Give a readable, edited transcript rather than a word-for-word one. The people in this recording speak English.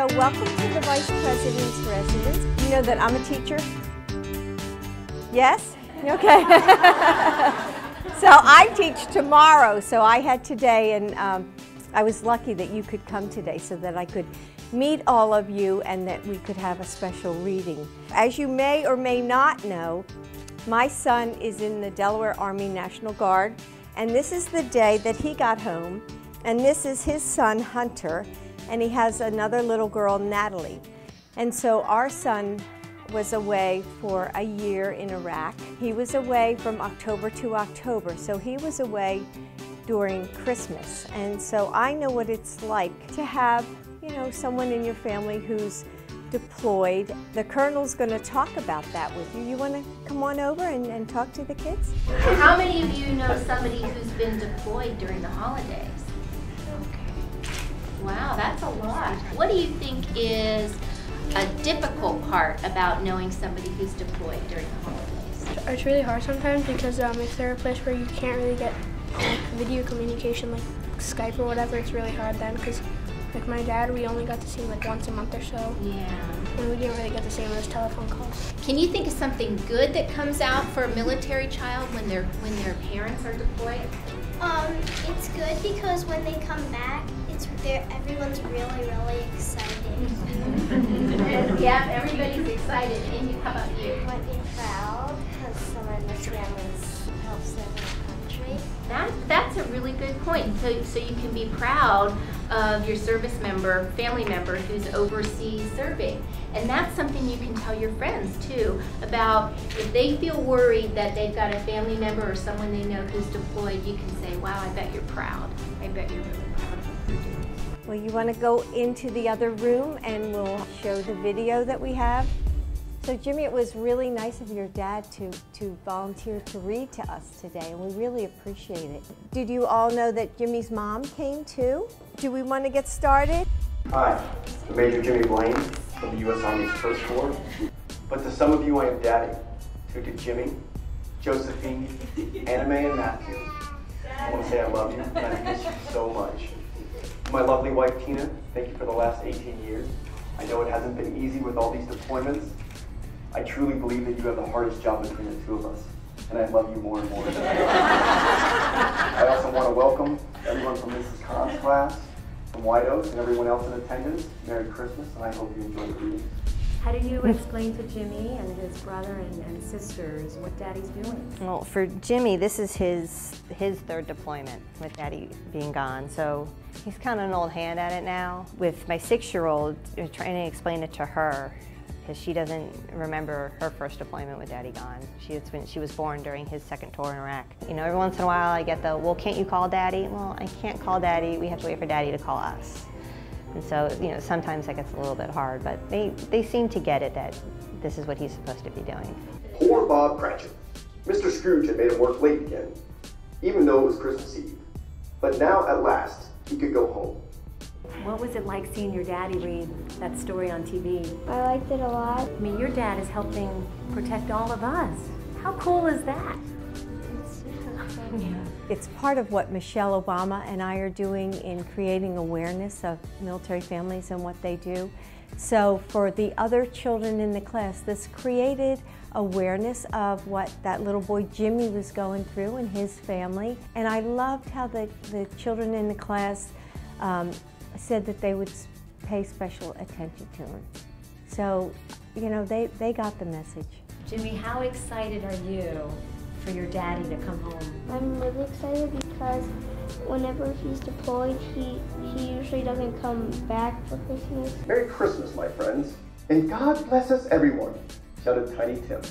So welcome to the Vice President's residence. You know that I'm a teacher? Yes? Okay. So I teach tomorrow, so I had today, and I was lucky that you could come today so that I could meet all of you and that we could have a special reading. As you may or may not know, my son is in the Delaware Army National Guard, and this is the day that he got home, and this is his son, Hunter, and he has another little girl, Natalie. And so our son was away for a year in Iraq. He was away from October to October, so he was away during Christmas. And so I know what it's like to have, you know, someone in your family who's deployed. The Colonel's going to talk about that with you. You want to come on over and talk to the kids? How many of you know somebody who's been deployed during the holidays? Okay. Wow, that's a lot. What do you think is a difficult part about knowing somebody who's deployed during the holidays? It's really hard sometimes because if they're a place where you can't really get video communication like Skype or whatever, it's really hard then because like my dad, we only got to see him like once a month or so. Yeah. And we didn't really get to see him on his telephone calls. Can you think of something good that comes out for a military child when their parents are deployed? It's good because when they come back, everyone's really excited. Yeah, everybody's excited. And how about you? You might be proud because someone in the family helps them in the country. That's a really good point. So you can be proud of your service member, family member who's overseas serving. And that's something you can tell your friends too about. If they feel worried that they've got a family member or someone they know who's deployed, you can say, wow, I bet you're proud. I bet you're really proud of what you're doing. Well, you want to go into the other room and we'll show the video that we have. So Jimmy, it was really nice of your dad to volunteer to read to us today, and we really appreciate it. Did you all know that Jimmy's mom came too? Do we want to get started? Hi, I'm Major Jimmy Blain from the U.S. Army's First Corps. But to some of you, I am Daddy. To Jimmy, Josephine, Anime, and Matthew, I want to say I love you, and I miss you so much. To my lovely wife, Tina, thank you for the last 18 years. I know it hasn't been easy with all these deployments. I truly believe that you have the hardest job between the two of us, and I love you more and more. I also want to welcome everyone from Mrs. Khan's class, from White Oaks, and everyone else in attendance. Merry Christmas, and I hope you enjoy the reading. How do you explain to Jimmy and his brother and sisters what Daddy's doing? Well, for Jimmy, this is his third deployment with Daddy being gone, so he's kind of an old hand at it now. With my 6-year-old, trying to explain it to her, because she doesn't remember her first deployment with Daddy gone. She was born during his second tour in Iraq. You know, every once in a while I get the, well, can't you call Daddy? Well, I can't call Daddy. We have to wait for Daddy to call us. And so, you know, sometimes that gets a little bit hard, but they seem to get it that this is what he's supposed to be doing. Poor Bob Cratchit. Mr. Scrooge had made him work late again, even though it was Christmas Eve. But now, at last, he could go home. What was it like seeing your daddy read that story on TV? I liked it a lot. I mean, your dad is helping protect all of us. How cool is that? It's part of what Michelle Obama and I are doing in creating awareness of military families and what they do. So for the other children in the class, this created awareness of what that little boy Jimmy was going through and his family. And I loved how the children in the class said that they would pay special attention to him. So, you know, they got the message. Jimmy, how excited are you for your daddy to come home? I'm really excited because whenever he's deployed, he usually doesn't come back for Christmas. Merry Christmas, my friends, and God bless us everyone, shouted Tiny Tim.